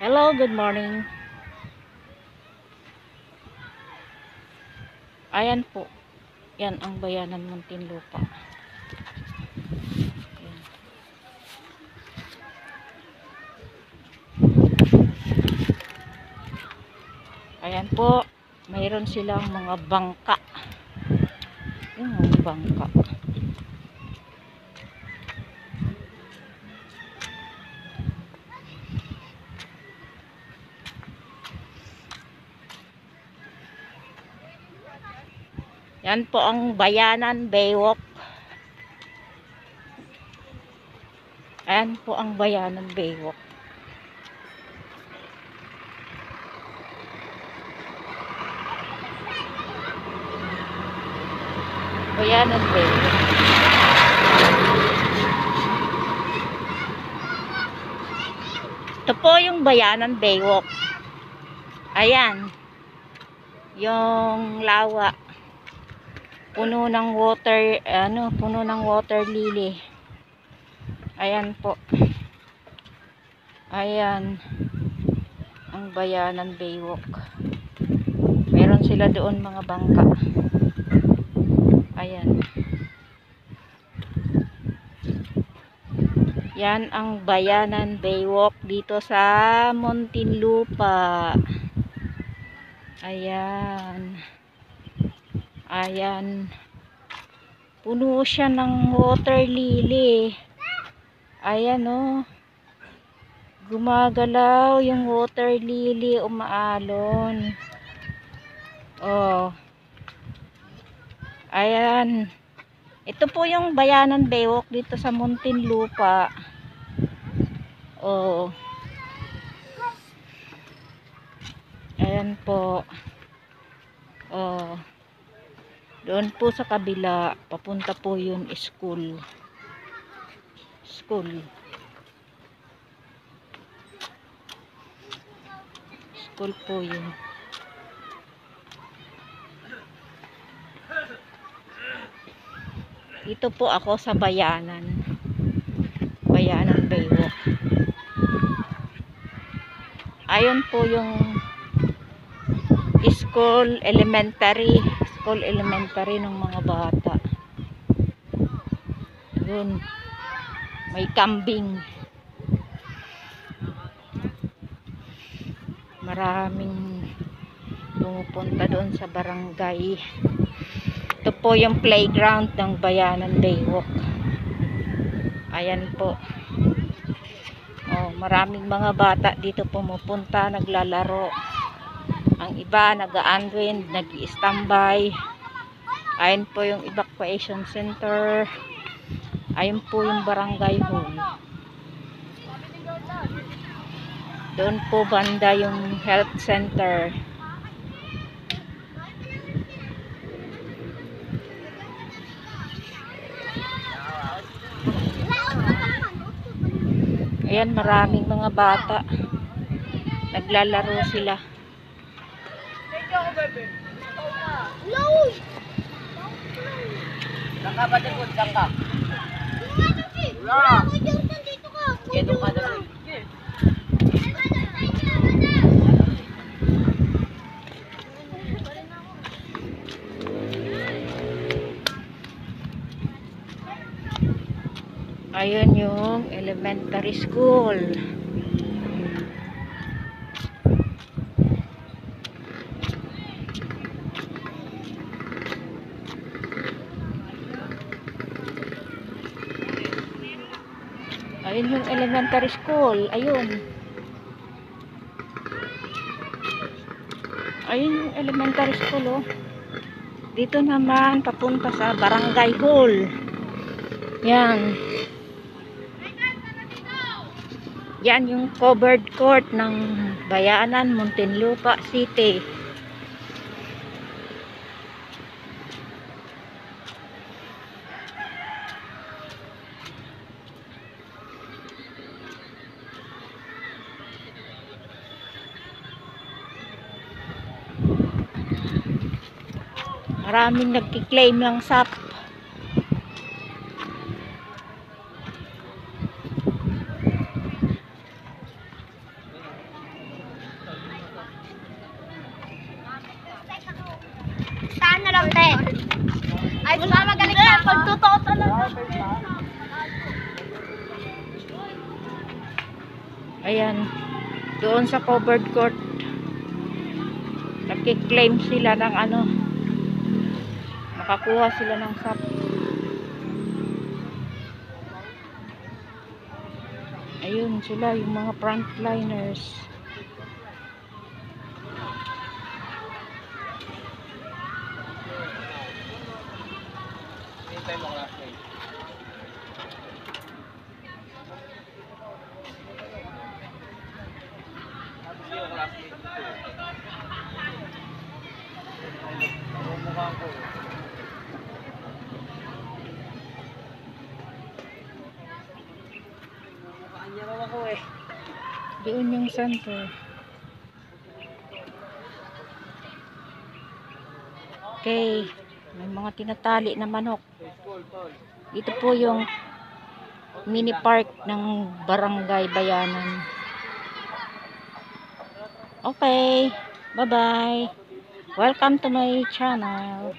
Hello, good morning. Ayan po. Yan ang bayanan Muntinlupa. Ayan. Ayan po. Mayroon silang mga bangka. Yung mga bangka. Yan po ang bayanan Baywalk. Ayan po ang bayanan Baywalk. Bayanan Baywalk. Ito po yung bayanan Baywalk. Ayan. Yung lawa. Puno ng water, puno ng water lily. Ayan po. Ayan. Ang bayanan Baywalk. Meron sila doon mga bangka. Ayan. Yan ang bayanan Baywalk dito sa Muntinlupa. Ayan. Ayan. Puno siya ng water lily. Ayan oh. Gumagalaw yung water lily, umaalon. Oh. Ayan. Ito po yung bayanan Baywalk dito sa Muntinlupa. Oh. Ayan po. Oh. Doon po sa kabila, papunta po yun school. School. School po yun. Dito po ako sa bayanan. Bayanan Baywalk. Ayun po yung school elementary ng mga bata. Yun, may kambing, maraming pumupunta doon sa barangay. Ito po yung playground ng bayanan Baywalk. Ayan po. Oh, maraming mga bata dito pumupunta, naglalaro. Ang iba nag-unwind, nag-i-standby. Ayun po yung evacuation center. Ayun po yung barangay hall. Doon po banda yung health center. Ayan, maraming mga bata. Naglalaro sila. Ayun yung elementary school. Ayun yung elementary school. Ayun. Ayun yung elementary school, oh. Dito naman papunta sa barangay hall. Yan. Yan yung covered court ng bayanan Muntinlupa City. Maraming nagki-claim ng SAP. ate. Ay, magaling ka. Pag totoo talaga. Ayan. Doon sa covered court. Nagki-claim sila ng ano. Nakakuha sila ng SAP. Ayun sila, yung mga frontliners. Doon yung center. Okay. May mga tinatali na manok. Ito po yung mini park ng Barangay Bayanan. Okay. Bye-bye. Welcome to my channel.